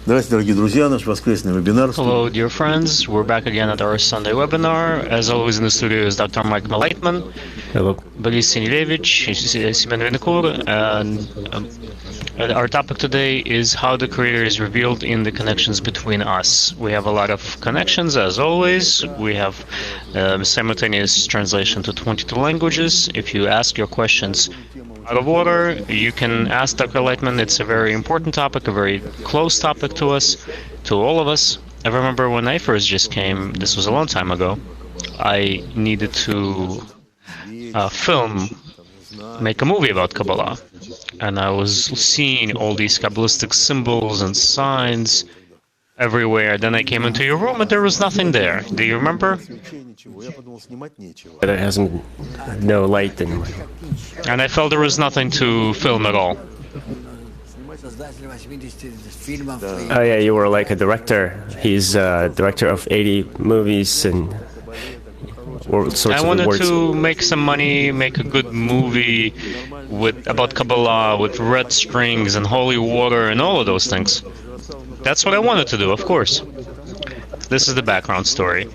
Hello, dear friends. We're back again at our Sunday webinar. As always, in the studio is Dr. Laitman. Hello. Boris Sinilevich, Simen Vinokur, and our topic today is how the Creator is revealed in the connections between us. We have a lot of connections, as always. We have simultaneous translation to 22 languages. If you ask your questions out of order, you can ask Dr. Laitman. It's a very important topic, a very close topic to us, to all of us. I remember when I first just came, this was a long time ago, I needed to make a movie about Kabbalah. And I was seeing all these Kabbalistic symbols and signs everywhere. Then I came into your room and there was nothing there. Do you remember? There hasn't no light anymore. And I felt there was nothing to film at all. Oh yeah, you were like a director. He's a director of 80 movies and all sorts of I wanted awards. to make some money, make a good movie about Kabbalah, with red strings and holy water and all of those things. That's what I wanted to do, of course. This is the background story.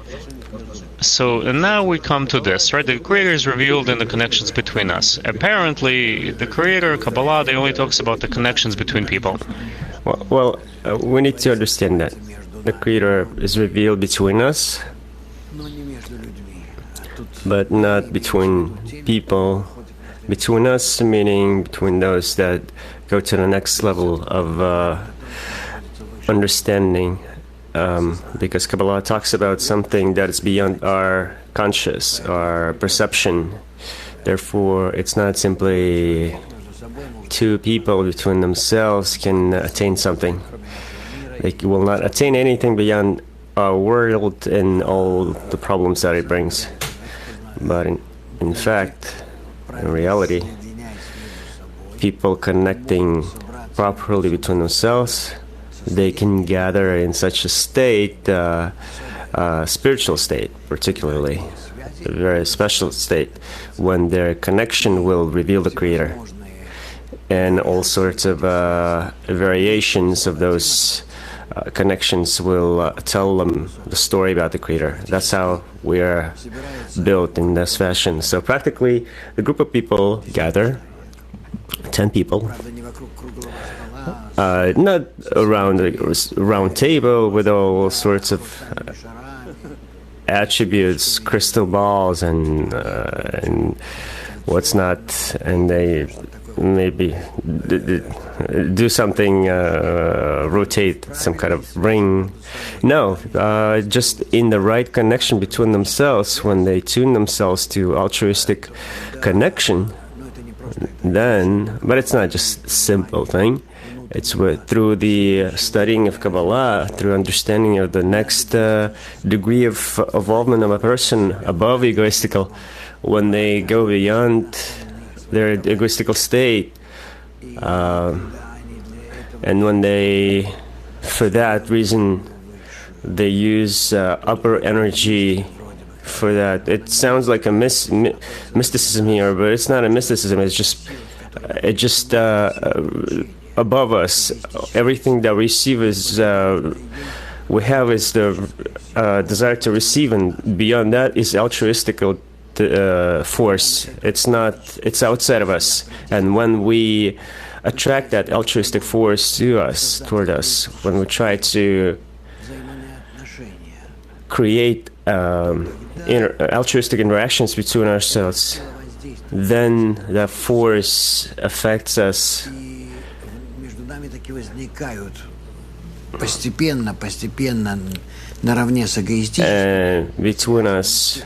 So, and now we come to this, right? The Creator is revealed in the connections between us. Apparently, the Creator, Kabbalah, they only talks about the connections between people. Well, we need to understand that the Creator is revealed between us, but not between people. Between us, meaning between those that go to the next level of understanding. Because Kabbalah talks about something that is beyond our conscious, our perception. Therefore, it's not simply two people between themselves can attain something. They will not attain anything beyond our world and all the problems that it brings. But in fact, in reality, people connecting properly between themselves, they can gather in such a state, spiritual state particularly, a very special state, when their connection will reveal the Creator. And all sorts of variations of those connections will tell them the story about the Creator. That's how we are built in this fashion. So practically, the group of people gather, 10 people, not around a round table with all sorts of attributes, crystal balls, and what's not, and they maybe do something, rotate some kind of ring. No, just in the right connection between themselves, when they tune themselves to altruistic connection, then, but it's not just a simple thing. It's through the studying of Kabbalah, through understanding of the next degree of evolvement of a person above egoistical, when they go beyond their egoistical state, and when they, for that reason, they use upper energy for that. It sounds like a mysticism here, but it's not a mysticism. It's just above us. Everything that we receive is we have is the desire to receive, and beyond that is altruistical force. It's outside of us, and when we attract that altruistic force to us, toward us, when we try to create altruistic interactions between ourselves, then that force affects us. And between us,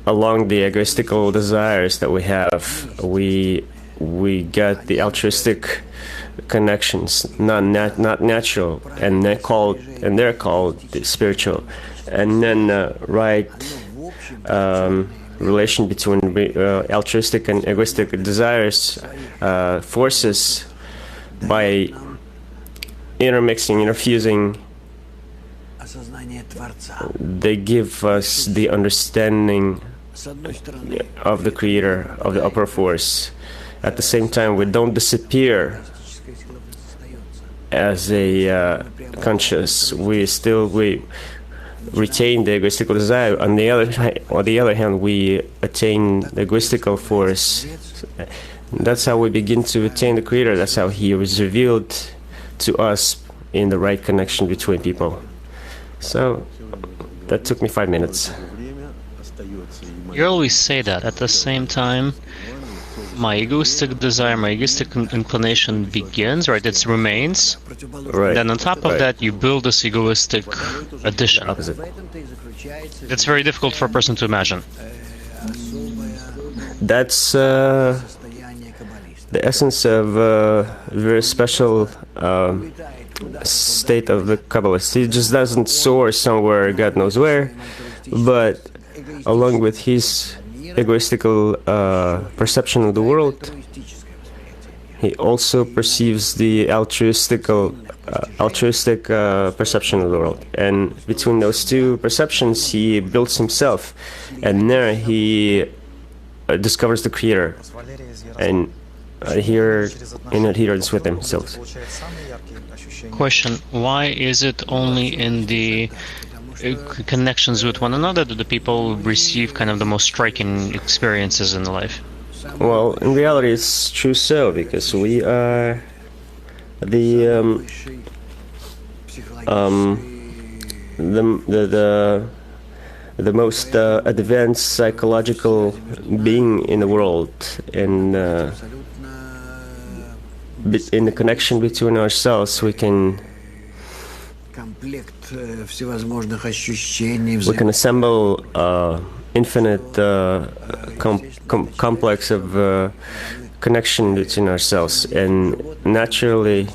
along the egoistical desires that we have, we get the altruistic connections, not natural, and they're called spiritual. And then right relation between altruistic and egoistic desires, forces, by intermixing, interfusing, they give us the understanding of the Creator, of the upper force. At the same time, we don't disappear as a conscious, we retain the egoistical desire. On the other hand, we attain the egoistical force. That's how we begin to attain the Creator. That's how He was revealed to us in the right connection between people. So that took me 5 minutes. You always say that. At the same time, my egoistic desire, my egoistic inclination begins, right? It remains. Right. Then on top of that, you build this egoistic addition. Opposite. It's very difficult for a person to imagine. That's the essence of a very special state of the Kabbalist. He just doesn't soar somewhere, God knows where, but along with his egoistical perception of the world, he also perceives the altruistic perception of the world. And between those two perceptions, he builds himself, and there he discovers the Creator, and in adherence with himself. Question: why is it only in the connections with one another that the people receive kind of the most striking experiences in life? Well, in reality, it's true so, because we are the most advanced psychological being in the world, and in the connection between ourselves, we can assemble infinite complex of connection between ourselves, and naturally,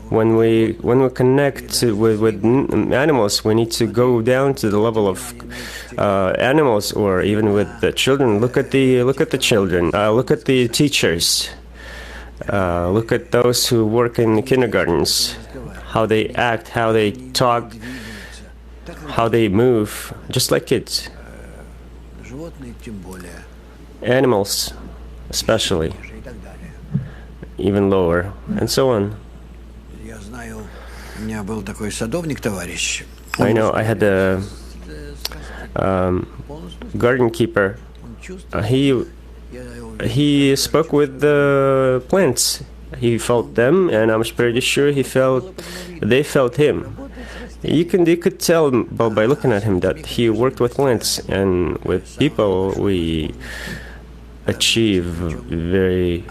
when we connect with animals, we need to go down to the level of animals, or even with the children. Look at the children. Look at the teachers. Look at those who work in the kindergartens. How they act, how they talk, how they move, just like kids. Animals, especially, even lower, and so on. I know I had a garden keeper. He spoke with the plants. He felt them, and I'm pretty sure they felt him. You could tell by looking at him that he worked with plants, and with people we achieve very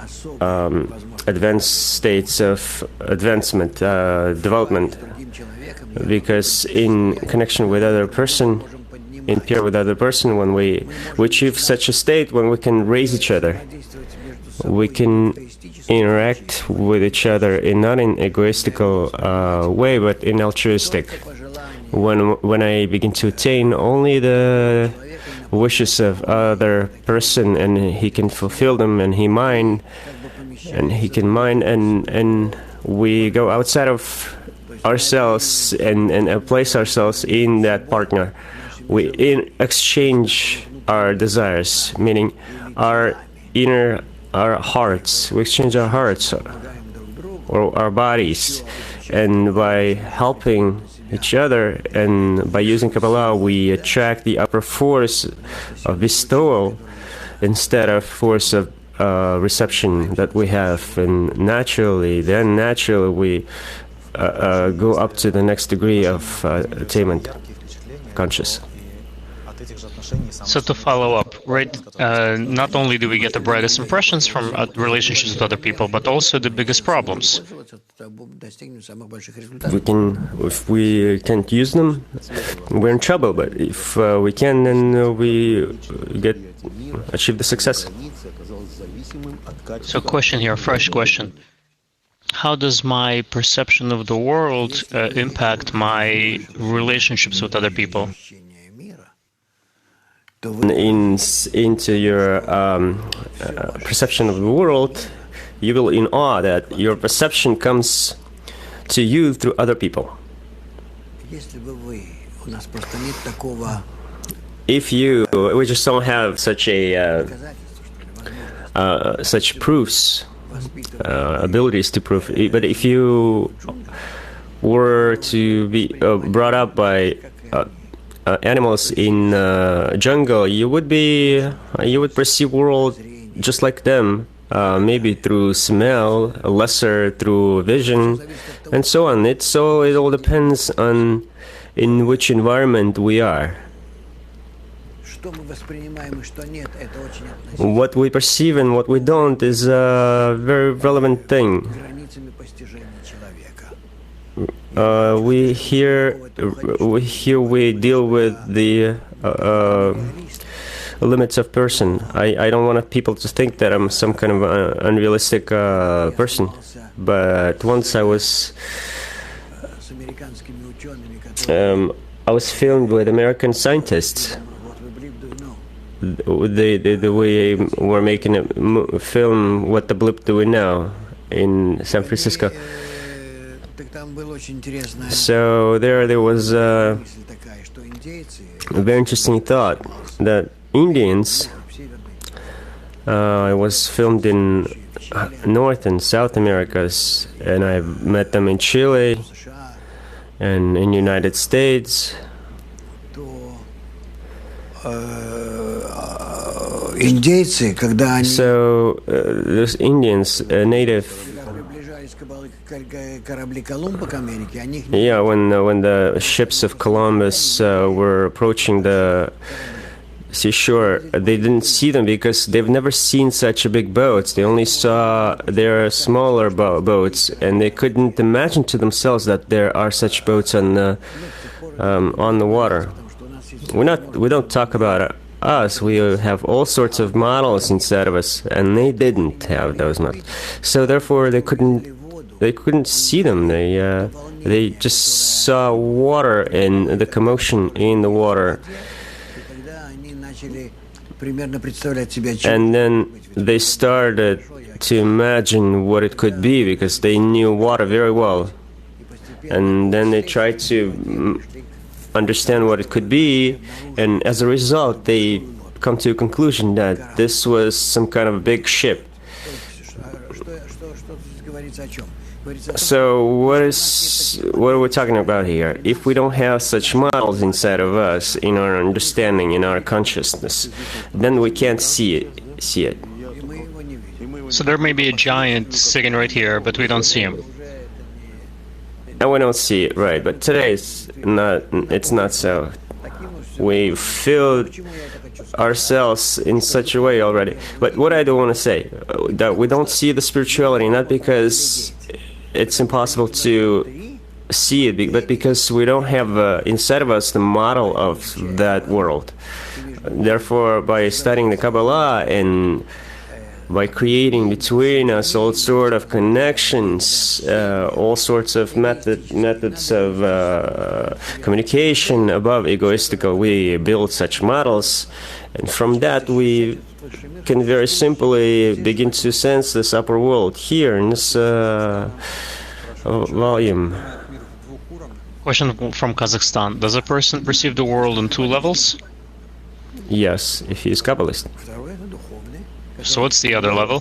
advanced states of advancement, development, because in connection with other person, in peer with other person, when we achieve such a state, when we can raise each other, we can interact with each other not in egoistical way, but in altruistic. When I begin to attain only the wishes of other person, and he can fulfill them, and he can mine, and we go outside of ourselves and place ourselves in that partner. We exchange our desires, meaning our hearts. We exchange our hearts or our bodies, and by helping each other and by using Kabbalah, we attract the upper force of bestowal instead of force of reception that we have, and naturally we go up to the next degree of attainment, conscious. So to follow up, right, not only do we get the brightest impressions from relationships with other people, but also the biggest problems. If we can't use them, we're in trouble. But if we can, then we achieve the success. So question here, fresh question. How does my perception of the world impact my relationships with other people? Into your perception of the world, you will in awe that your perception comes to you through other people. If we just don't have such proofs abilities to prove. But if you were to be brought up by animals in jungle, you would perceive world just like them, maybe through smell, lesser through vision, and so on. It all depends on in which environment we are. What we perceive and what we don't is a very relevant thing. We deal with the limits of person. I don't want people to think that I'm some kind of unrealistic person. But once I was filmed with American scientists. We were making a film, What the Blip Do We Know, in San Francisco. So there was a very interesting thought that Indians, I was filmed in North and South Americas, and I met them in Chile and in United States. So those Indians, native. Yeah, when the ships of Columbus were approaching the seashore, they didn't see them because they've never seen such big boats. They only saw their smaller boats, and they couldn't imagine to themselves that there are such boats on the water. We don't talk about us. We have all sorts of models inside of us, and they didn't have those models. So therefore, they couldn't see them. They just saw water and the commotion in the water. And then they started to imagine what it could be because they knew water very well. And then they tried to understand what it could be, and as a result they come to a conclusion that this was some kind of big ship. So what are we talking about here? If we don't have such models inside of us, in our understanding, in our consciousness, then we can't see it. So there may be a giant sitting right here, but we don't see him. And we don't see it, right? But today it's not so. We filled ourselves in such a way already. But what I do want to say, that we don't see the spirituality, not because it's impossible to see it, but because we don't have inside of us the model of that world. Therefore, by studying the Kabbalah and by creating between us all sorts of connections, all sorts of methods of communication above egoistical, we build such models, and from that we can very simply begin to sense this upper world here in this volume. Question from Kazakhstan. Does a person perceive the world on two levels? Yes, if he is Kabbalist. So what's the other level?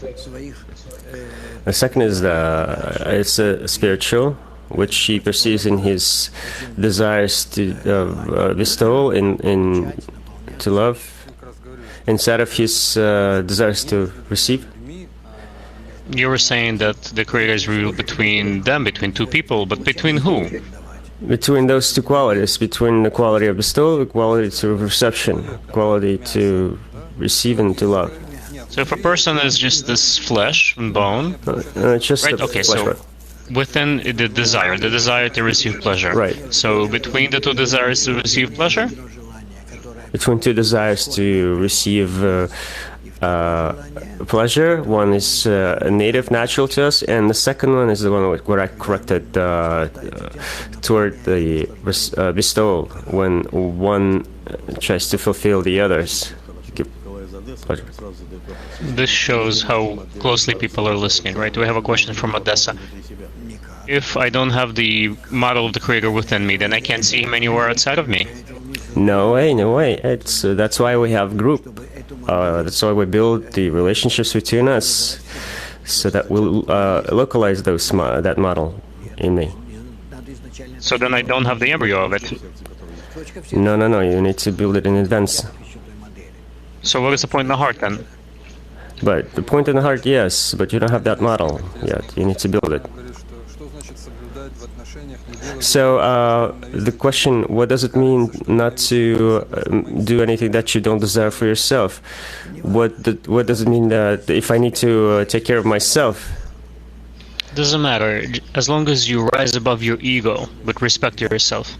The second is it's a spiritual, which he perceives in his desires to bestow, in to love, instead of his desires to receive. You were saying that the Creator is revealed between them, between two people, but between who? Between those two qualities, between the quality of bestowal, the quality to reception, quality to receive and to love. So if a person is just this flesh and bone, just right? Okay, so right. Within the desire to receive pleasure. Right. So between the two desires to receive pleasure? Between two desires to receive pleasure, one is native, natural to us, and the second one is the one where I corrected toward the bestowal, when one tries to fulfill the others. Pleasure. This shows how closely people are listening, right? We have a question from Odessa. If I don't have the model of the Creator within me, then I can't see him anywhere outside of me. No way. That's why we have group. That's why we build the relationships between us, So that will localize that model in me. So then I don't have the embryo of it. No. You need to build it in advance. So what is the point in the heart then? But the point in the heart, yes, but you don't have that model yet. You need to build it. So the question, what does it mean not to do anything that you don't desire for yourself? What does it mean that if I need to take care of myself? Doesn't matter, as long as you rise above your ego with respect to yourself.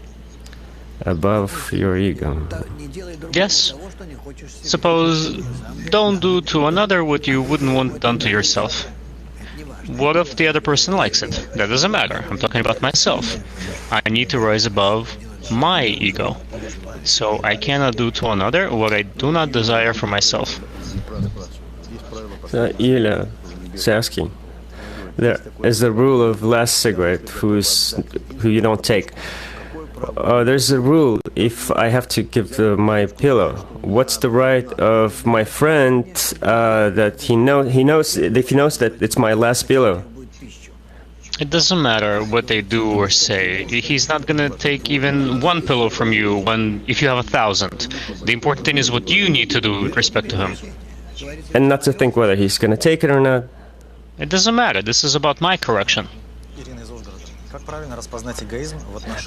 Above your ego. Yes. Suppose, don't do to another what you wouldn't want done to yourself. What if the other person likes it? That doesn't matter. I'm talking about myself. I need to rise above my ego. So I cannot do to another what I do not desire for myself. Ilya is asking. There is the rule of last cigarette who you don't take. There's a rule, if I have to give my pillow, what's the right of my friend that he knows if he knows that it's my last pillow? It doesn't matter what they do or say. He's not gonna take even one pillow from you if you have 1,000. The important thing is what you need to do with respect to him. And not to think whether he's gonna take it or not. It doesn't matter. This is about my correction.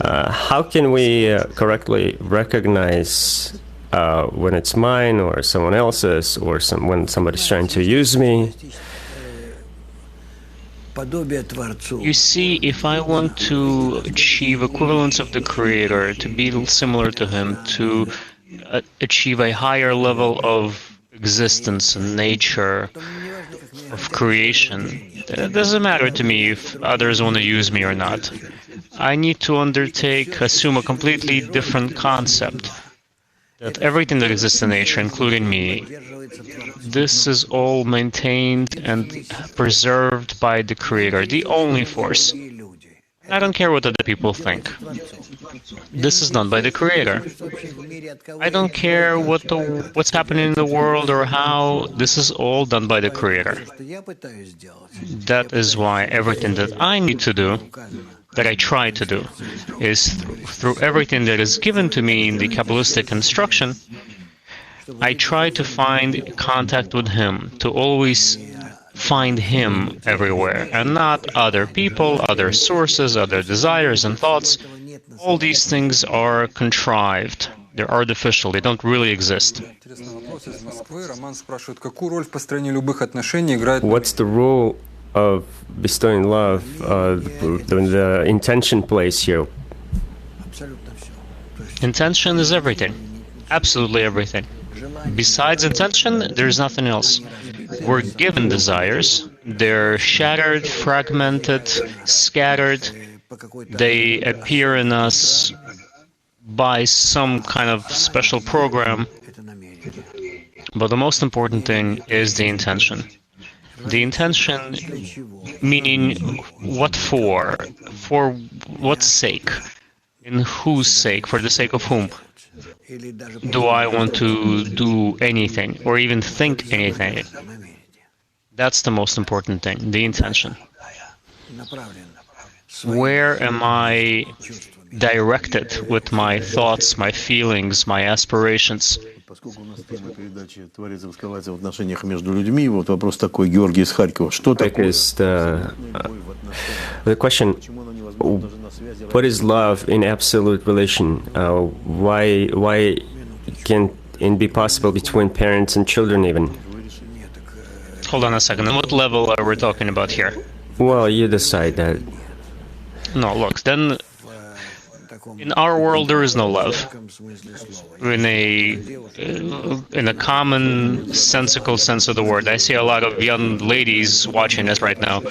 How can we correctly recognize when it's mine or someone else's, or when somebody's trying to use me? You see, if I want to achieve equivalence of the Creator, to be similar to Him, to achieve a higher level of existence and nature, of creation, it doesn't matter to me if others want to use me or not. I need to assume a completely different concept. That everything that exists in nature, including me, this is all maintained and preserved by the Creator, the only force. I don't care what other people think. This is done by the Creator. I don't care what's happening in the world or how. This is all done by the Creator. That is why everything that I need to do, that I try to do, is through everything that is given to me in the Kabbalistic instruction, I try to find contact with Him, to always find Him everywhere, and not other people, other sources, other desires and thoughts. All these things are contrived. They're artificial. They don't really exist. What's the role of bestowing love, the intention plays here? Intention is everything. Absolutely everything. Besides intention, there's nothing else. We're given desires. They're shattered, fragmented, scattered. They appear in us by some kind of special program. But the most important thing is the intention. The intention meaning what for what sake, in whose sake, for the sake of whom do I want to do anything or even think anything. That's the most important thing, the intention. Where am I directed with my thoughts, my feelings, my aspirations? Because the question, what is love in absolute relation? Why can it be possible between parents and children even? Hold on a second. On what level are we talking about here? Well, you decide that. No, look, then in our world there is no love. In a common sensical sense of the word. I see a lot of young ladies watching us right now.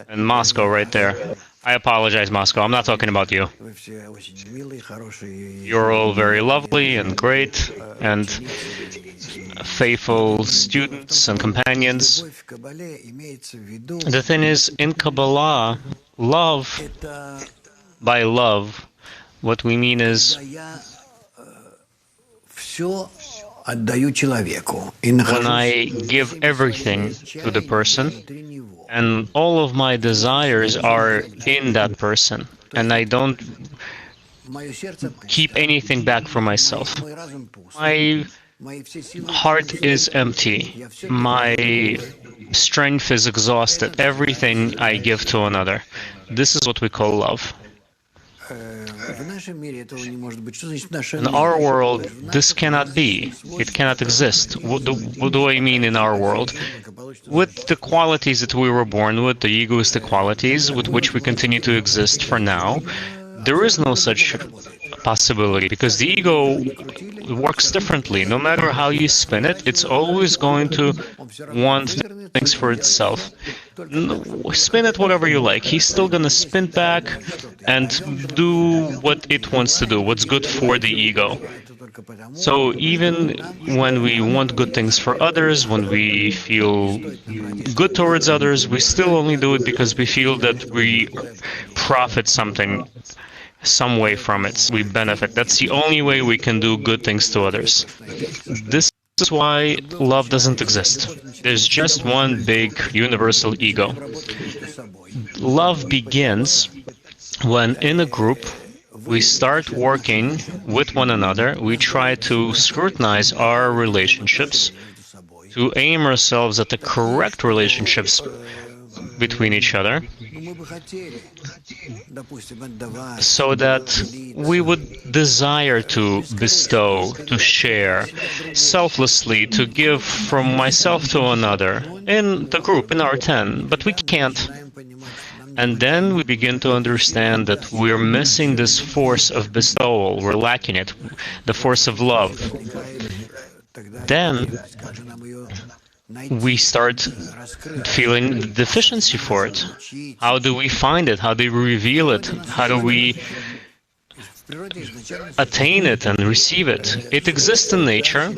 In Moscow right there. I apologize, Moscow. I'm not talking about you. You're all very lovely and great and faithful students and companions. The thing is, in Kabbalah, by love, what we mean is when I give everything to the person, and all of my desires are in that person, and I don't keep anything back for myself. My heart is empty. My strength is exhausted. Everything I give to another. This is what we call love. In our world, this cannot be. It cannot exist. What do I mean in our world? With the qualities that we were born with, the egoistic qualities with which we continue to exist for now, there is no such possibility, because the ego works differently. No matter how you spin it, it's always going to want things for itself. Spin it whatever you like. He's still going to spin back and do what it wants to do, what's good for the ego. So even when we want good things for others, when we feel good towards others, we still only do it because we feel that we profit some way from it. We benefit. That's the only way we can do good things to others. This is why love doesn't exist. There's just one big universal ego. Love begins when in a group we start working with one another. We try to scrutinize our relationships, to aim ourselves at the correct relationships between each other, so that we would desire to bestow, to share, selflessly, to give from myself to another in the group, in our 10, but we can't. And then we begin to understand that we're missing this force of bestowal, we're lacking it, the force of love. Then we start feeling the deficiency for it. How do we find it? How do we reveal it? How do we attain it and receive it? It exists in nature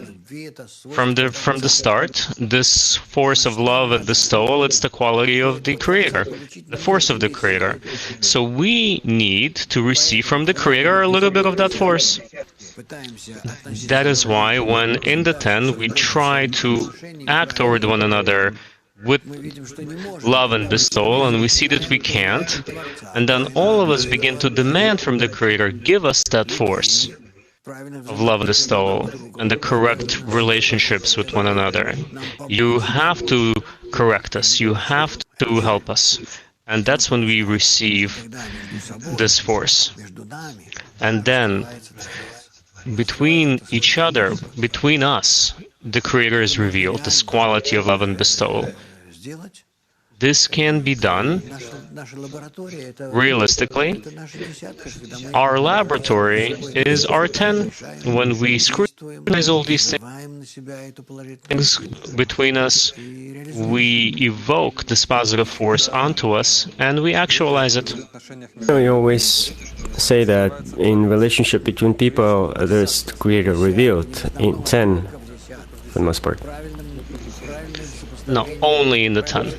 from the start. This force of love and bestowal, it's the quality of the Creator, the force of the Creator. So we need to receive from the Creator a little bit of that force. That is why when in the 10 we try to act toward one another with love and bestowal, and we see that we can't, and then all of us begin to demand from the Creator, give us that force of love and bestowal and the correct relationships with one another. You have to correct us, you have to help us, and that's when we receive this force. And then between each other, between us, the Creator is revealed, this quality of love and bestowal. This can be done realistically. Our laboratory is our 10. When we scrutinize all these things between us, we evoke this positive force onto us, and we actualize it. You always say that in relationship between people, there's the Creator revealed in 10, for the most part. No, only in the 10.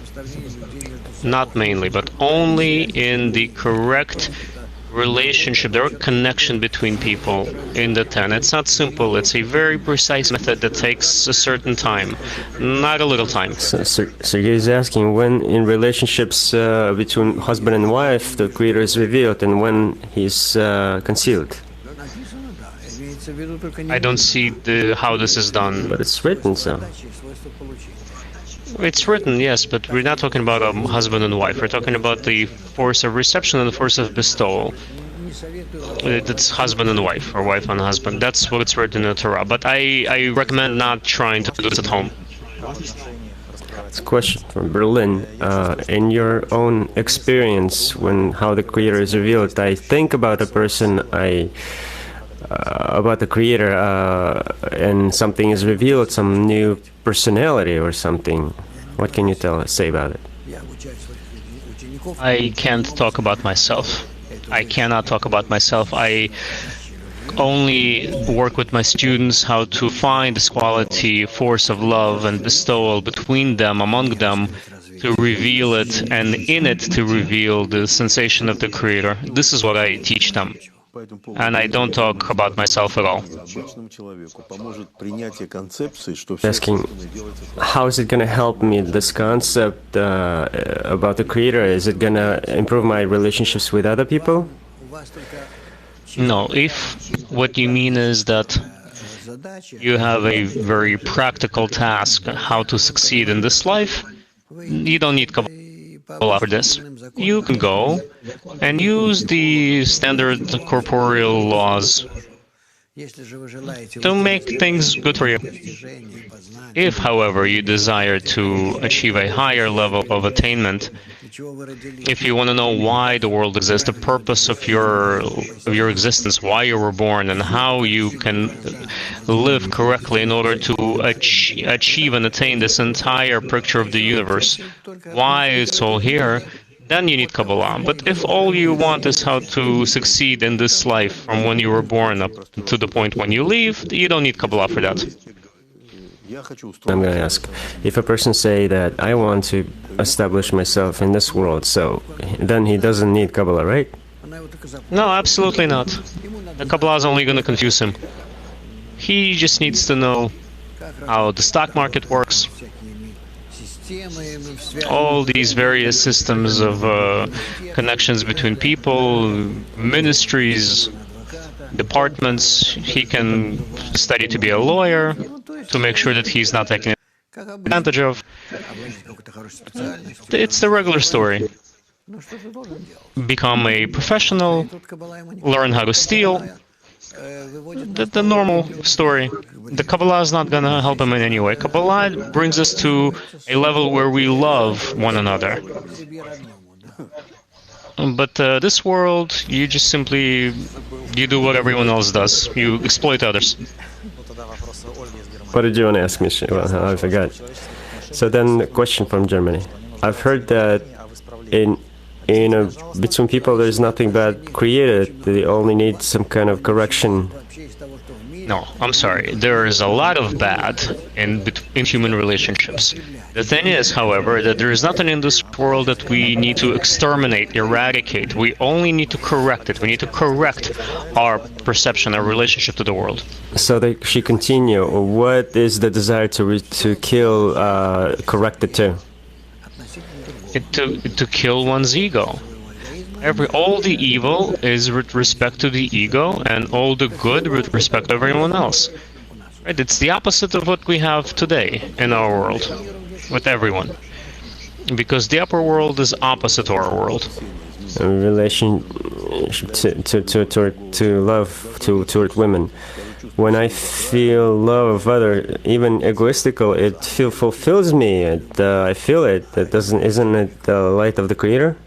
Not mainly, but only in the correct relationship, the connection between people in the 10. It's not simple. It's a very precise method that takes a certain time, not a little time. So Sergei is asking when in relationships between husband and wife the Creator is revealed and when he's concealed. I don't see how this is done. But it's written so. It's written, yes, but we're not talking about a husband and wife. We're talking about the force of reception and the force of bestowal. It's husband and wife, or wife and husband. That's what's written in the Torah. But I recommend not trying to do this at home. It's a question from Berlin. In your own experience, how the Creator is revealed, I think about a person, about the Creator, and something is revealed, some new personality or something. What can you say about it? I can't talk about myself. I cannot talk about myself. I only work with my students how to find this quality, force of love and bestowal between them, among them, to reveal it, and in it to reveal the sensation of the Creator. This is what I teach them. and I don't talk about myself at all. Asking, how is it going to help me, this concept about the Creator? Is it going to improve my relationships with other people? No, if what you mean is that you have a very practical task how to succeed in this life, you don't need Kabbalah for this. You can go and use the standard corporeal laws to make things good for you. If, however, you desire to achieve a higher level of attainment, if you want to know why the world exists, the purpose of your existence, why you were born, and how you can live correctly in order to achieve and attain this entire picture of the universe, why it's all here, then you need Kabbalah. But if all you want is how to succeed in this life from when you were born up to the point when you leave, you don't need Kabbalah for that. I'm going to ask, if a person say that I want to establish myself in this world, so then he doesn't need Kabbalah, right? No, absolutely not. The Kabbalah is only going to confuse him. He just needs to know how the stock market works, all these various systems of connections between people, ministries, departments. He can study to be a lawyer, to make sure that he's not taken advantage of. It's the regular story. Become a professional, learn how to steal. The normal story. The Kabbalah is not going to help him in any way. Kabbalah brings us to a level where we love one another. But this world, you just simply, you do what everyone else does. You exploit others. What did you want to ask me? Well, I forgot. So then, a question from Germany. I've heard that between people there's nothing bad created. They only need some kind of correction. No, I'm sorry. There is a lot of bad in human relationships. The thing is, however, that there is nothing in this world that we need to exterminate, eradicate. We only need to correct it. We need to correct our perception, our relationship to the world. So she continue. What is the desire to kill, correct it to? To kill one's ego. All the evil is with respect to the ego, and all the good with respect to everyone else. Right? It's the opposite of what we have today in our world, with everyone. Because the upper world is opposite to our world. In relation to love toward women. When I feel love of other, even egoistical, it fulfills me. I feel it. Isn't it the light of the Creator?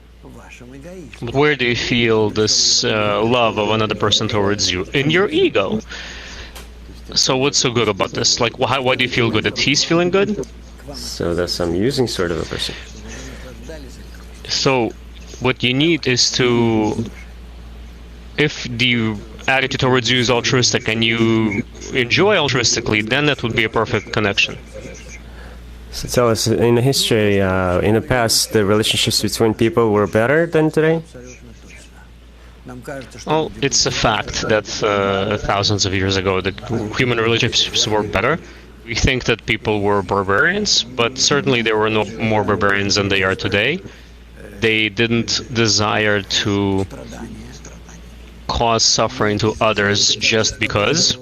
Where do you feel this love of another person towards you? In your ego. So what's so good about this? Like, why do you feel good? That he's feeling good? So that's some using sort of a person. So what you need is to, if the attitude towards you is altruistic and you enjoy altruistically, then that would be a perfect connection. So tell us, in the history, in the past, the relationships between people were better than today? Well, it's a fact that thousands of years ago that human relationships were better. We think that people were barbarians, but certainly there were no more barbarians than they are today. They didn't desire to cause suffering to others just because.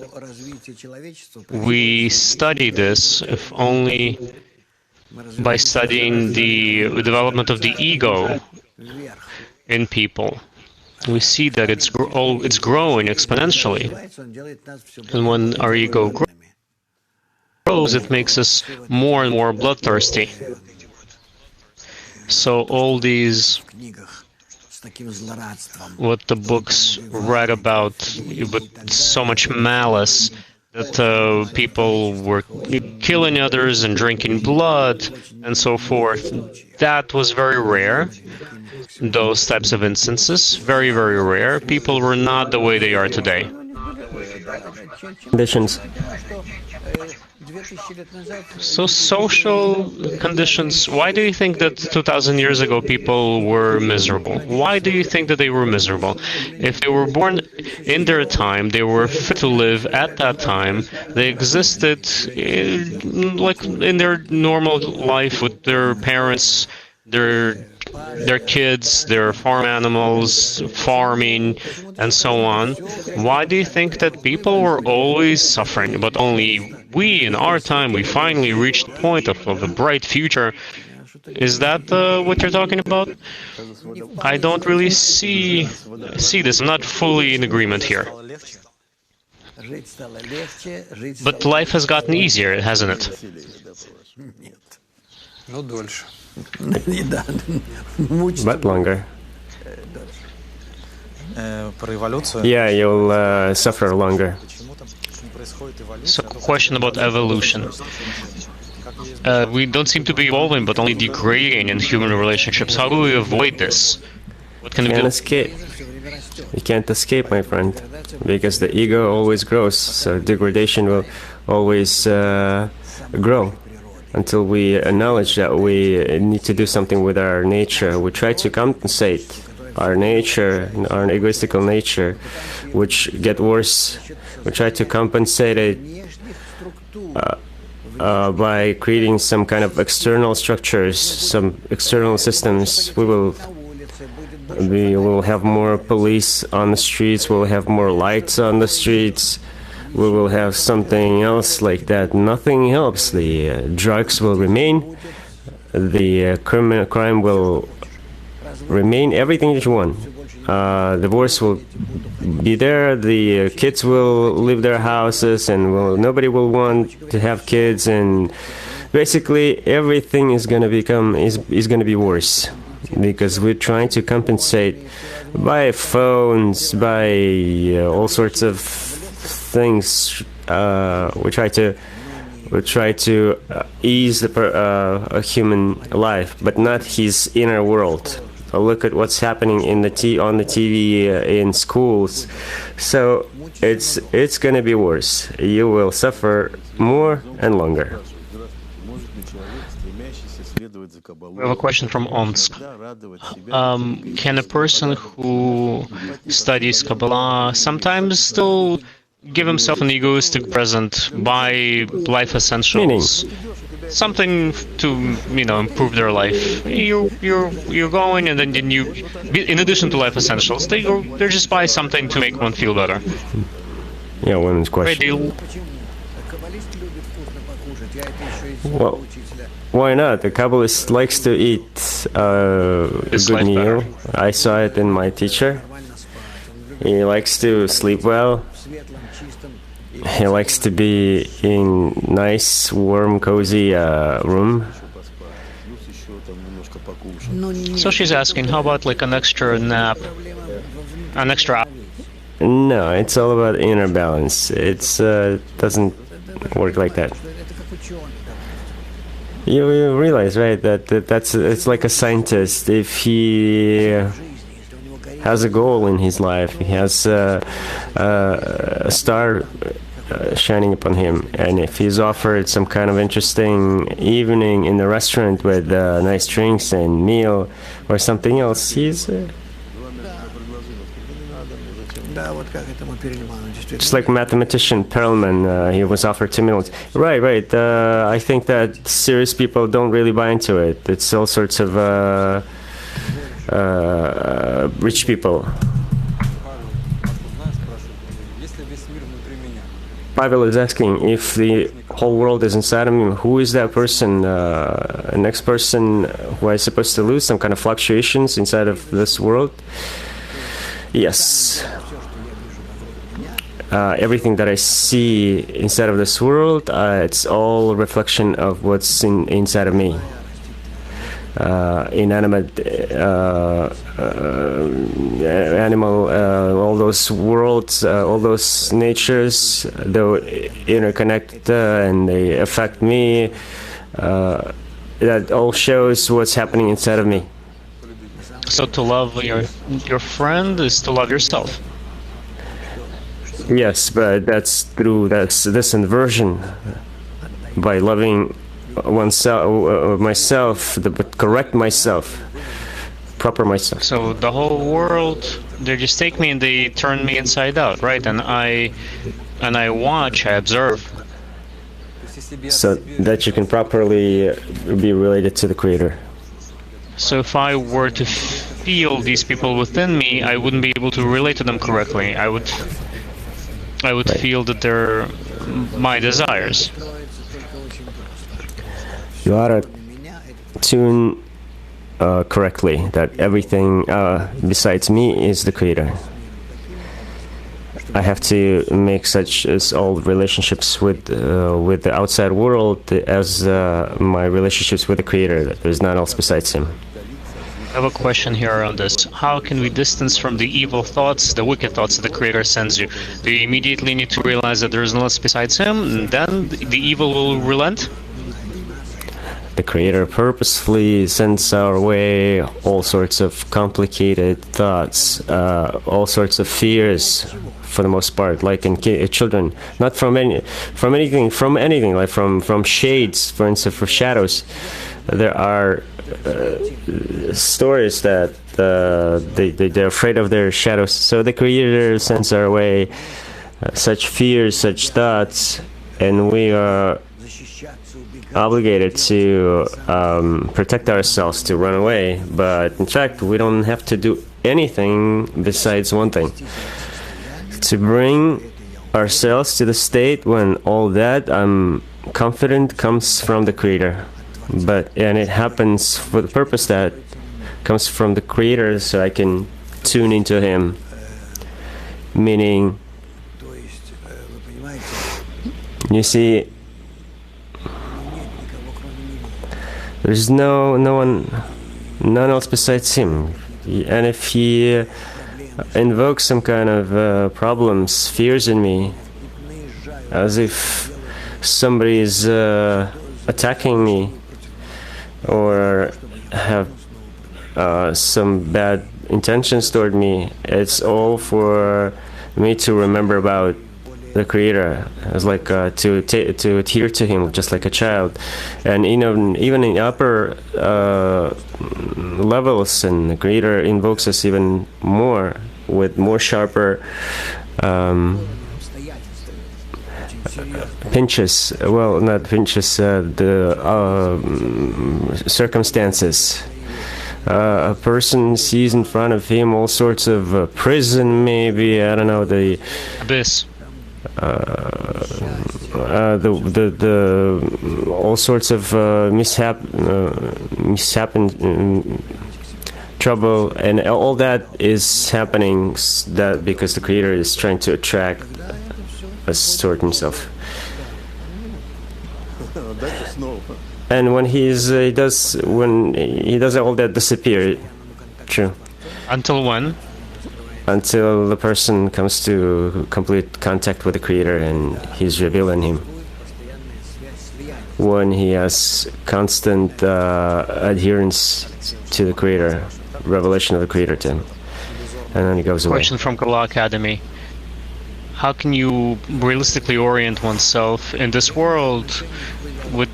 We study this, if only by studying the development of the ego in people. We see that it's growing exponentially. And when our ego grows, it makes us more and more bloodthirsty. So all these, what the books write about, with so much malice, that people were killing others and drinking blood and so forth, that was very rare. Those types of instances, very, very rare. People were not the way they are today. Conditions. So social conditions, why do you think that 2000 years ago people were miserable? Why do you think that they were miserable? If they were born in their time, they were fit to live at that time, they existed like in their normal life with their parents, their kids, their farm animals, farming, and so on. Why do you think that people were always suffering, but only we, in our time, we finally reached the point of a bright future? Is that what you're talking about? I don't really see this. I'm not fully in agreement here. But life has gotten easier, hasn't it? But longer. Yeah, you'll suffer longer. So, question about evolution. We don't seem to be evolving, but only degrading in human relationships. How do we avoid this? What can we do? Escape. You can't escape, my friend, because the ego always grows. So degradation will always grow until we acknowledge that we need to do something with our nature. We try to compensate our nature, our egoistical nature, which get worse. We try to compensate it by creating some kind of external structures, some external systems. We will have more police on the streets, we'll have more lights on the streets, we will have something else like that. Nothing helps. The drugs will remain, the crime will remain, everything that you want. Divorce will be there, the kids will leave their houses, and nobody will want to have kids, and basically everything is going to become is going to be worse, because we're trying to compensate by phones, by all sorts of things. We try to ease a human life, but not his inner world. Look at what's happening on the TV in schools. So it's going to be worse. You will suffer more and longer. We have a question from Omsk. Can a person who studies Kabbalah sometimes still give himself an egoistic present, buy life essentials, something to improve their life? You're going, and then you, in addition to life essentials, they just buy something to make one feel better. Yeah, women's question. Well, why not? The Kabbalist likes to eat a good meal. Better. I saw it in my teacher. He likes to sleep well. He likes to be in nice, warm, cozy room. So she's asking, how about like an extra nap, an extra? No, it's all about inner balance. It's doesn't work like that. You realize, right, that it's like a scientist. If he has a goal in his life, he has a star shining upon him, and if he's offered some kind of interesting evening in the restaurant with nice drinks and meal or something else, he's just like mathematician Perelman, he was offered 2 million. Right. I think that serious people don't really buy into it. It's all sorts of rich people. Pavel is asking if the whole world is inside of him. Who is that person? Next person who is supposed to lose some kind of fluctuations inside of this world? Yes. Everything that I see inside of this world, it's all a reflection of what's inside of me. Inanimate animal, all those worlds, all those natures, they interconnect and they affect me. That all shows what's happening inside of me. So to love your friend is to love yourself. Yes, but that's through this inversion by loving oneself, myself, but correct myself, proper myself. So the whole world, they just take me and they turn me inside out, right? And I watch, I observe. So that you can properly be related to the Creator. So if I were to feel these people within me, I wouldn't be able to relate to them correctly. I would right. Feel that they're my desires. You ought to tune correctly that everything besides me is the Creator. I have to make such as all relationships with the outside world as my relationships with the Creator. That there's not else besides Him. I have a question here on this. How can we distance from the evil thoughts, the wicked thoughts that the Creator sends you? Do you immediately need to realize that there is no else besides Him, and then the evil will relent? The Creator purposefully sends our way all sorts of complicated thoughts, all sorts of fears, for the most part, like in children, not from anything, like from shades, for instance, for shadows. There are stories that they're afraid of their shadows. So the Creator sends our way such fears, such thoughts, and we are obligated to protect ourselves, to run away. But in fact, we don't have to do anything besides one thing: to bring ourselves to the state when all that I'm confident comes from the Creator. And it happens for the purpose that comes from the Creator, so I can tune into Him. Meaning, you see, there's none else besides Him. And if He invokes some kind of problems, fears in me, as if somebody is attacking me, or have some bad intentions toward me, it's all for me to remember about the Creator, as like to adhere to Him, just like a child. And even in upper levels, and the Creator invokes us even more with more sharper pinches, well, not pinches, the circumstances. A person sees in front of him all sorts of prison, maybe, I don't know, the abyss, the all sorts of mishap and trouble, and all that is happening that because the Creator is trying to attract us toward Himself. And when he does all that disappear. True. Until when? Until the person comes to complete contact with the Creator and He's revealing him. When he has constant adherence to the Creator, revelation of the Creator to him, and then he goes away. Question from Kabbalah Academy. How can you realistically orient oneself in this world with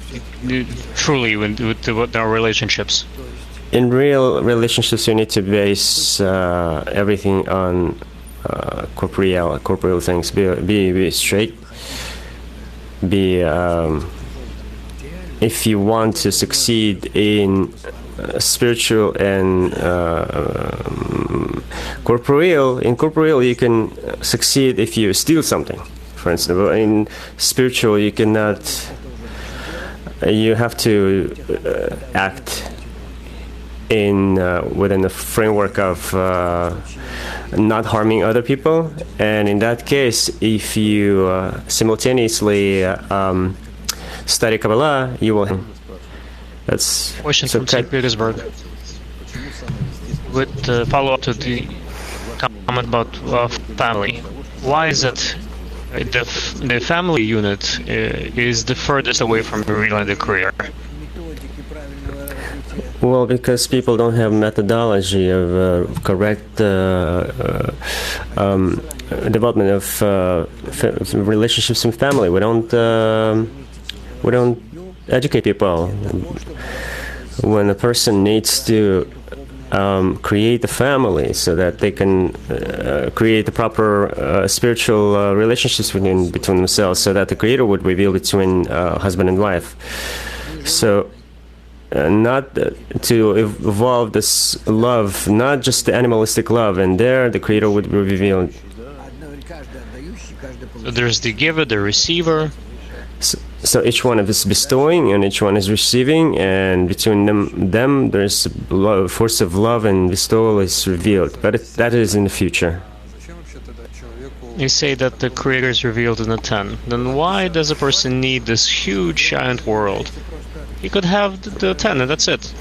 our relationships? In real relationships, you need to base everything on corporeal things. Be straight. If you want to succeed in spiritual and corporeal, you can succeed if you steal something, for instance. But in spiritual, you cannot. You have to act within the framework of not harming other people. And in that case, if you simultaneously study Kabbalah, you will. That's question from St. Petersburg. With follow-up to the comment about family. Why is it the family unit is the furthest away from realizing the Creator? Well, because people don't have methodology of correct development of relationships with family. We don't educate people. When a person needs to create a family so that they can create the proper spiritual relationships between themselves, so that the Creator would reveal between husband and wife. So not to evolve this love, not just the animalistic love, and there the Creator would reveal. So there's the giver, the receiver. So each one is bestowing and each one is receiving, and between them there's a force of love and bestowal is revealed. But that is in the future. You say that the Creator is revealed in the 10. Then why does a person need this huge giant world? He could have the 10 and that's it.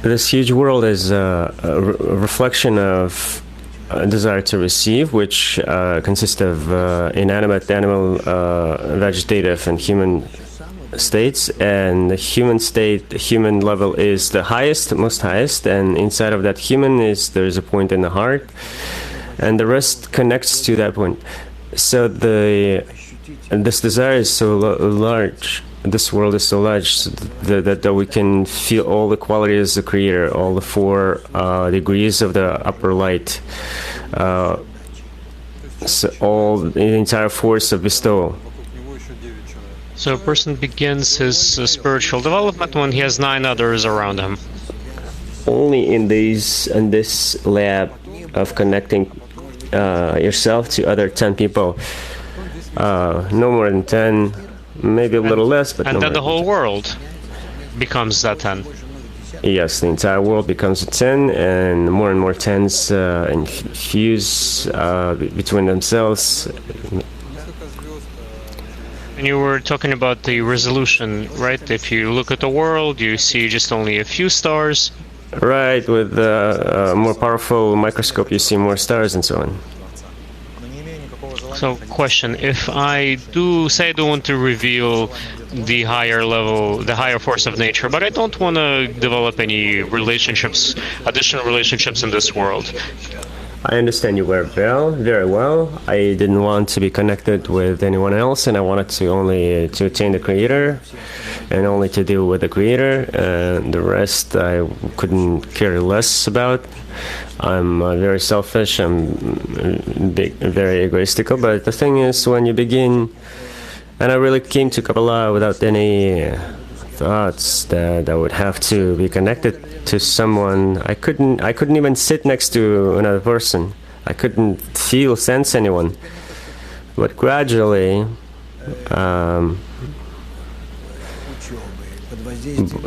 This huge world is a reflection of a desire to receive, which consists of inanimate, animal, vegetative, and human states. And the human state, the human level is the highest, most highest. And inside of that human there's a point in the heart, and the rest connects to that point. So this desire is so large. This world is so large that we can feel all the qualities of the Creator, all the 4 degrees of the upper light, so all the entire force of bestowal. So a person begins his spiritual development when he has 9 others around him. Only in this lab of connecting yourself to other 10 people. No more than 10. Maybe a little less, but and then the whole world becomes that 10. Yes, the entire world becomes a 10, and more 10s infuse between themselves. And you were talking about the resolution, right? If you look at the world, you see just only a few stars. Right, with a more powerful microscope, you see more stars and so on. So, question, if I do want to reveal the higher level, the higher force of nature, but I don't want to develop any relationships, additional relationships in this world. I understand you very well. I didn't want to be connected with anyone else, and I wanted to only to attain the Creator, and only to deal with the Creator, and the rest I couldn't care less about. I'm very selfish, I'm very egoistical, but the thing is, when you begin, and I really came to Kabbalah without any thoughts that I would have to be connected to someone. I couldn't even sit next to another person. I couldn't sense anyone. But gradually,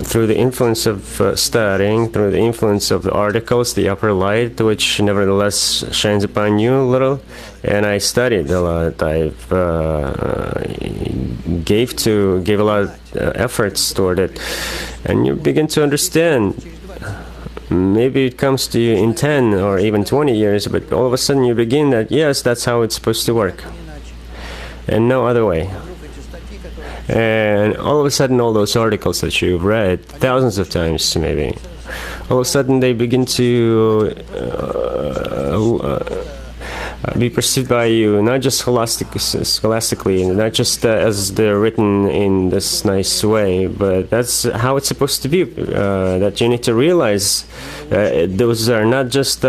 through the influence of studying, through the influence of the articles, the upper light, which nevertheless shines upon you a little, and I studied a lot. I've gave a lot of efforts toward it, and you begin to understand. Maybe it comes to you in 10 or even 20 years, but all of a sudden you begin that, yes, that's how it's supposed to work, and no other way. And all of a sudden, all those articles that you've read thousands of times, maybe, all of a sudden they begin to be perceived by you, not just scholastically, not just as they're written in this nice way, but that's how it's supposed to be. That you need to realize those are not just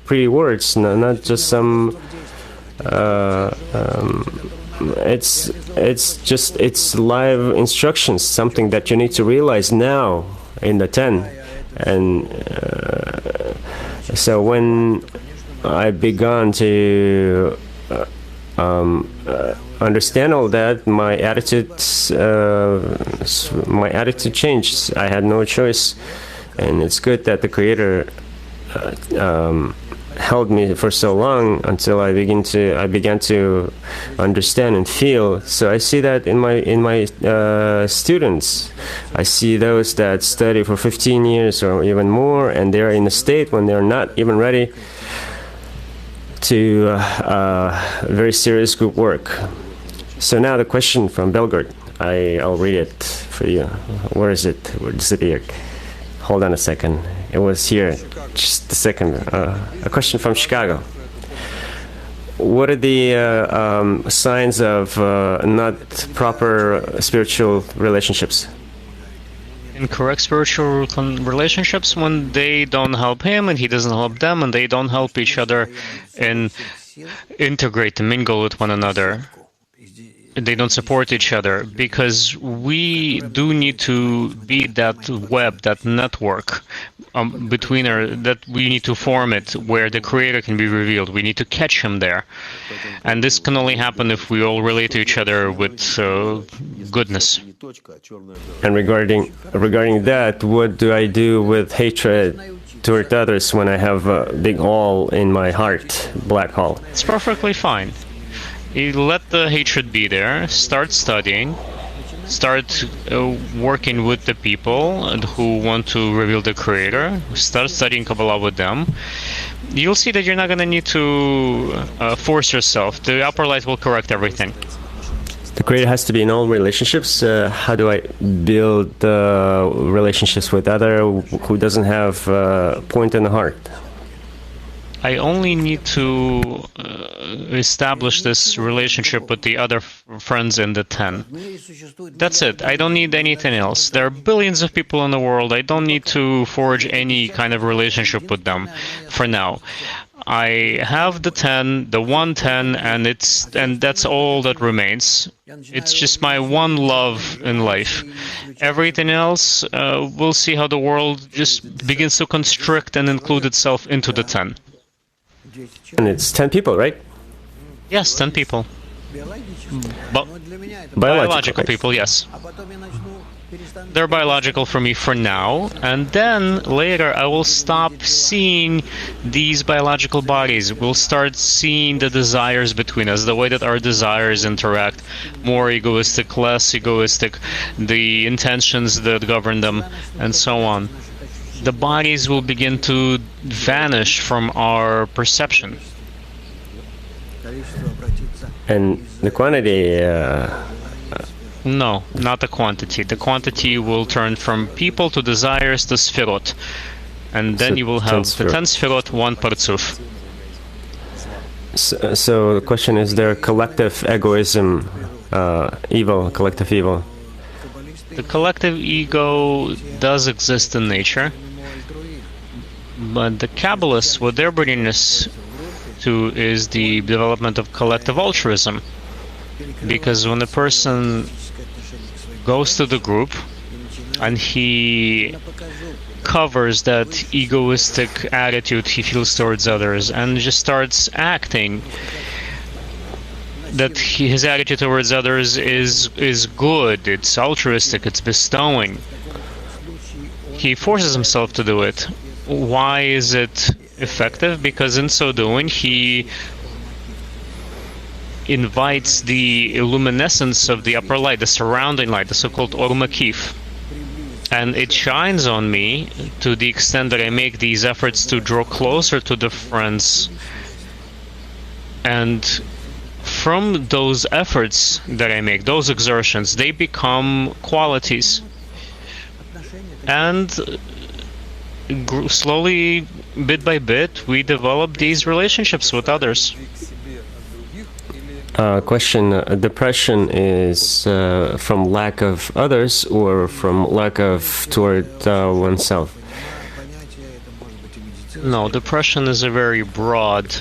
pretty words, not just some. It's live instructions, something that you need to realize now in the 10. And so when I began to understand all that, my attitude changed. I had no choice, and it's good that the Creator held me for so long until I began to understand and feel. So I see that in my students. I see those that study for 15 years or even more, and they're in a state when they're not even ready to very serious group work. So now the question from Belgrade. I'll read it for you. Where is it? Where does it appear? Hold on a second. it was here. Just a second. A question from Chicago. What are the signs of not proper spiritual relationships? Incorrect spiritual relationships, when they don't help him and he doesn't help them, and they don't help each other and integrate and mingle with one another. They don't support each other, because we do need to be that web, that network between that we need to form it, where the Creator can be revealed. We need to catch him there, and this can only happen if we all relate to each other with goodness. And regarding that, what do I do with hatred toward others when I have a big hole in my heart, black hole? It's perfectly fine. You let the hatred be there, start studying, start working with the people who want to reveal the Creator, start studying Kabbalah with them. You'll see that you're not going to need to force yourself. The upper light will correct everything. The Creator has to be in all relationships. How do I build relationships with other who doesn't have a point in the heart? I only need to establish this relationship with the other friends in the 10. That's it. I don't need anything else. There are billions of people in the world. I don't need to forge any kind of relationship with them for now. I have the 10, the 110, and that's all that remains. It's just my one love in life. Everything else, we'll see how the world just begins to constrict and include itself into the 10. And it's 10 people, right? Yes, 10 people. Biological people, yes. They're biological for me for now, and then later I will stop seeing these biological bodies. We'll start seeing the desires between us, the way that our desires interact, more egoistic, less egoistic, the intentions that govern them, and so on. The bodies will begin to vanish from our perception. And the quantity... No, not the quantity. The quantity will turn from people to desires to sfirot. And then you will have the 10 sfirot, one parzuf. So the question is, there collective egoism, evil, collective evil? The collective ego does exist in nature, but the Kabbalists, what they're bringing us to is the development of collective altruism. Because when a person goes to the group and he covers that egoistic attitude he feels towards others and just starts acting that his attitude towards others is good, it's altruistic, it's bestowing, he forces himself to do it. Why is it effective? Because in so doing he invites the illuminescence of the upper light, the surrounding light, the so-called Or Makif. And it shines on me to the extent that I make these efforts to draw closer to the friends. And from those efforts that I make, those exertions, they become qualities. And slowly, bit by bit, we develop these relationships with others. Question, depression is from lack of others or from lack of toward oneself? No, depression is a very broad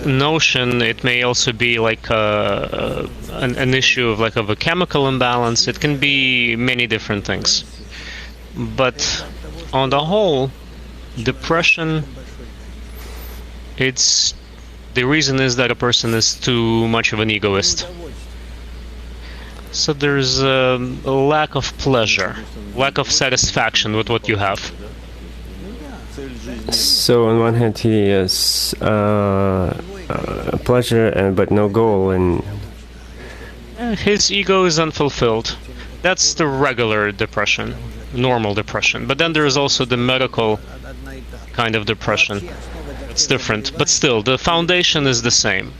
notion. It may also be like an issue of a chemical imbalance. It can be many different things. But on the whole, depression, the reason is that a person is too much of an egoist. So there's a lack of pleasure, lack of satisfaction with what you have. So on one hand he has pleasure but no goal, and his ego is unfulfilled. That's the regular depression, normal depression. But then there is also the medical kind of depression. It's different, but still, the foundation is the same.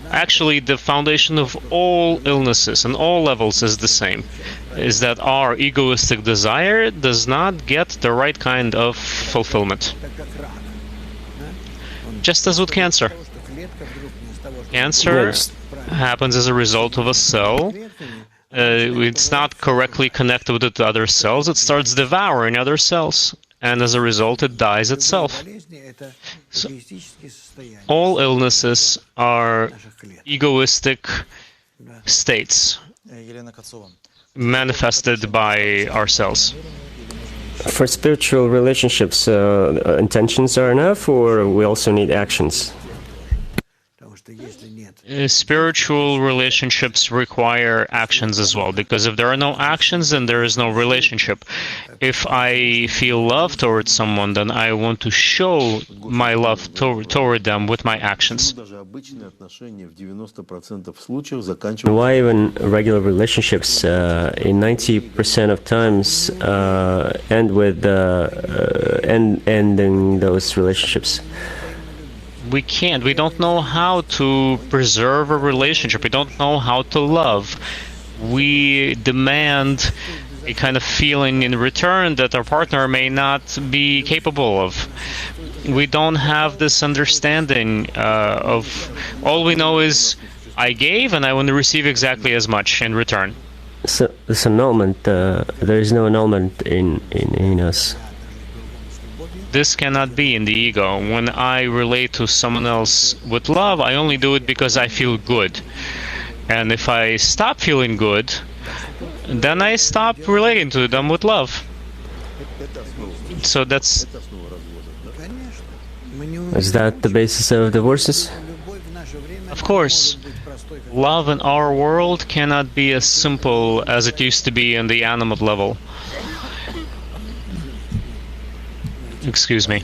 Actually, the foundation of all illnesses and all levels is the same. is that our egoistic desire does not get the right kind of fulfillment. Just as with cancer. Cancer happens as a result of a cell. It's not correctly connected with the other cells. It starts devouring other cells, and as a result, it dies itself. So, all illnesses are egoistic states manifested by ourselves. For spiritual relationships, intentions are enough, or we also need actions? Spiritual relationships require actions as well, because if there are no actions, then there is no relationship. If I feel love towards someone, then I want to show my love toward them with my actions. Why even regular relationships in 90% of times end with ending those relationships? We can't. We don't know how to preserve a relationship. We don't know how to love. We demand a kind of feeling in return that our partner may not be capable of. We don't have this understanding of all we know is I gave and I want to receive exactly as much in return. So this annulment, there is no annulment in us. This cannot be in the ego. When I relate to someone else with love, I only do it because I feel good. And if I stop feeling good, then I stop relating to them with love. So that's... Is that the basis of divorces? Of course. Love in our world cannot be as simple as it used to be in the animate level. Excuse me.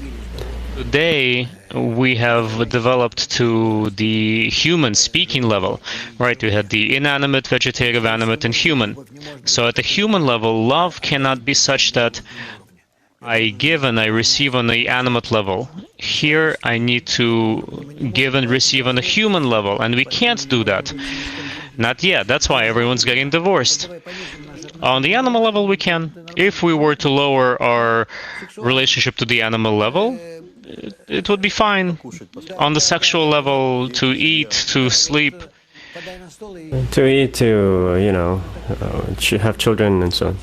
Today we have developed to the human speaking level, right? We had the inanimate, vegetative, animate, and human. So at the human level, love cannot be such that I give and I receive on the animate level. Here I need to give and receive on the human level, and we can't do that. Not yet. That's why everyone's getting divorced. On the animal level, we can. If we were to lower our relationship to the animal level, it would be fine. On the sexual level, to eat, to sleep. To eat, to, have children and so on.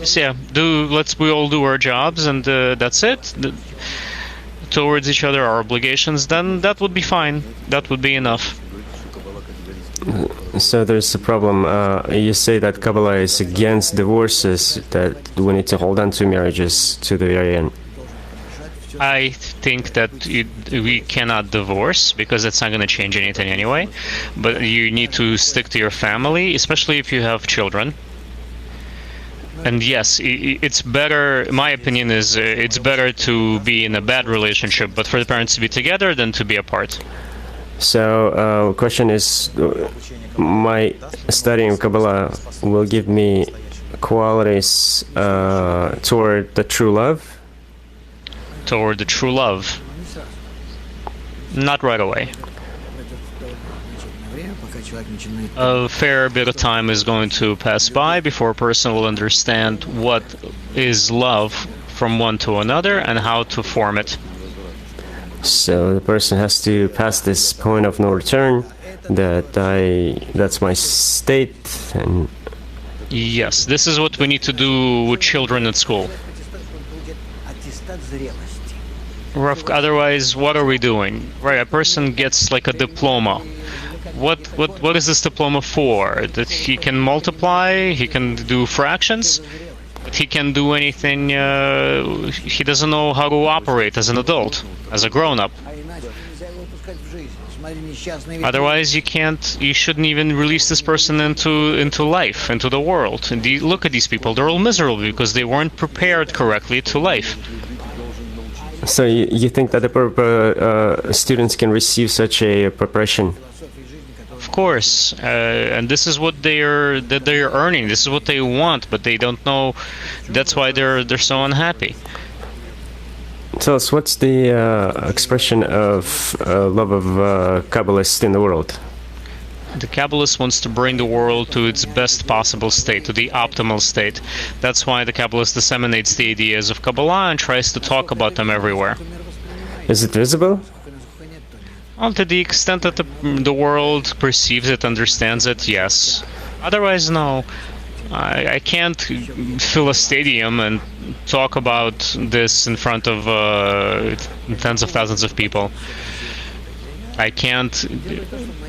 So yeah, we all do our jobs, and that's it. Towards each other, our obligations, then that would be fine. That would be enough. So there's a problem. You say that Kabbalah is against divorces, that we need to hold on to marriages to the very end. I think that we cannot divorce because it's not going to change anything anyway. But you need to stick to your family, especially if you have children. And yes, it's better, my opinion is, it's better to be in a bad relationship, but for the parents to be together than to be apart. So, question is, my studying of Kabbalah will give me qualities toward the true love? Toward the true love? Not right away. A fair bit of time is going to pass by before a person will understand what is love from one to another and how to form it. So the person has to pass this point of no return, that's my state, and... Yes, this is what we need to do with children at school. Otherwise, what are we doing? Right, a person gets like a diploma. What is this diploma for? That he can multiply, he can do fractions, but he can do anything, he doesn't know how to operate as an adult, as a grown-up. Otherwise, you shouldn't even release this person into life, into the world. And look at these people, they're all miserable because they weren't prepared correctly to life. So you think that the students can receive such a preparation? Of course, and this is what they're earning. This is what they want, but they don't know. That's why they're so unhappy. Tell us, what's the expression of love of Kabbalists in the world? The Kabbalist wants to bring the world to its best possible state, to the optimal state. That's why the Kabbalist disseminates the ideas of Kabbalah and tries to talk about them everywhere. Is it visible? Well, to the extent that the world perceives it, understands it, yes. Otherwise, no. I can't fill a stadium and talk about this in front of tens of thousands of people. I can't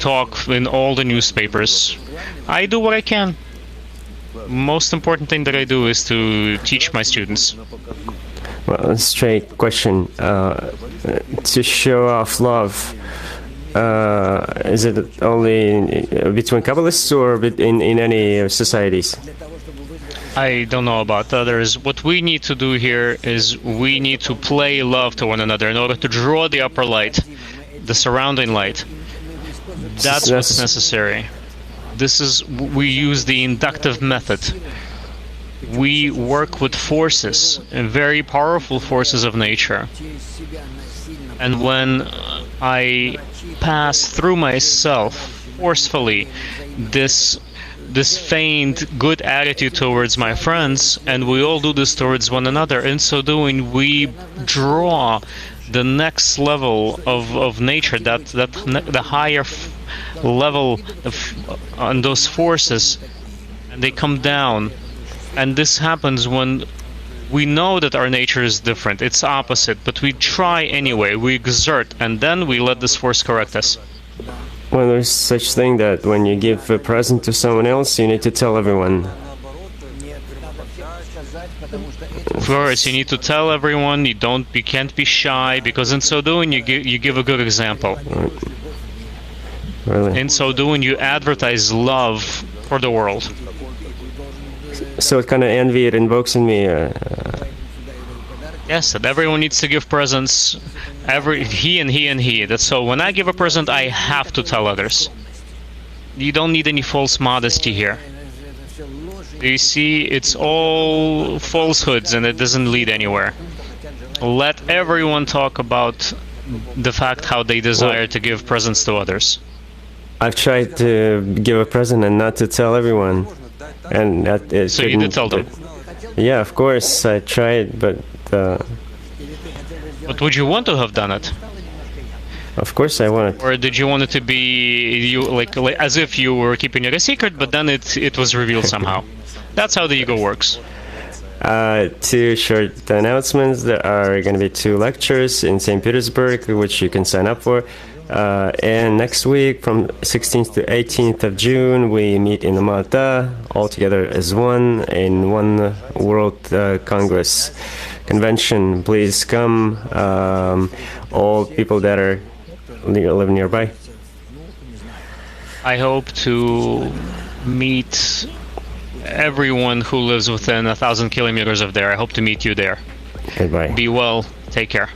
talk in all the newspapers. I do what I can. Most important thing that I do is to teach my students. Well, a straight question. To show off love, is it only between Kabbalists or in any societies? I don't know about others. What we need to do here is we need to play love to one another in order to draw the upper light, the surrounding light. That's what's necessary. We use the inductive method. We work with forces, very powerful forces of nature. And when I pass through myself forcefully this feigned good attitude towards my friends, and we all do this towards one another, in so doing we draw the next level of nature, the higher level on those forces, and they come down. And this happens when we know that our nature is different, it's opposite, but we try anyway, we exert, and then we let this force correct us. Well, there's such thing that when you give a present to someone else, you need to tell everyone. Of course, you need to tell everyone. You can't be shy, because in so doing, you give a good example. Really? In so doing, you advertise love for the world. So what kind of envy it invokes in me? Yes, that everyone needs to give presents. He and he and he. That's so. When I give a present, I have to tell others. You don't need any false modesty here. You see, it's all falsehoods and it doesn't lead anywhere. Let everyone talk about the fact how they desire to give presents to others. I've tried to give a present and not to tell everyone. And so you did tell them? Yeah, of course, I tried, but... But would you want to have done it? Of course I wanted. Or did you want it to be like as if you were keeping it a secret, but then it was revealed somehow? That's how the ego works. 2 short announcements. There are going to be 2 lectures in St. Petersburg, which you can sign up for. And next week, from 16th to 18th of June, we meet in Malta, all together as one, in one World Congress Convention. Please come, all people that live nearby. I hope to meet everyone who lives within 1,000 kilometers of there. I hope to meet you there. Goodbye. Be well. Take care.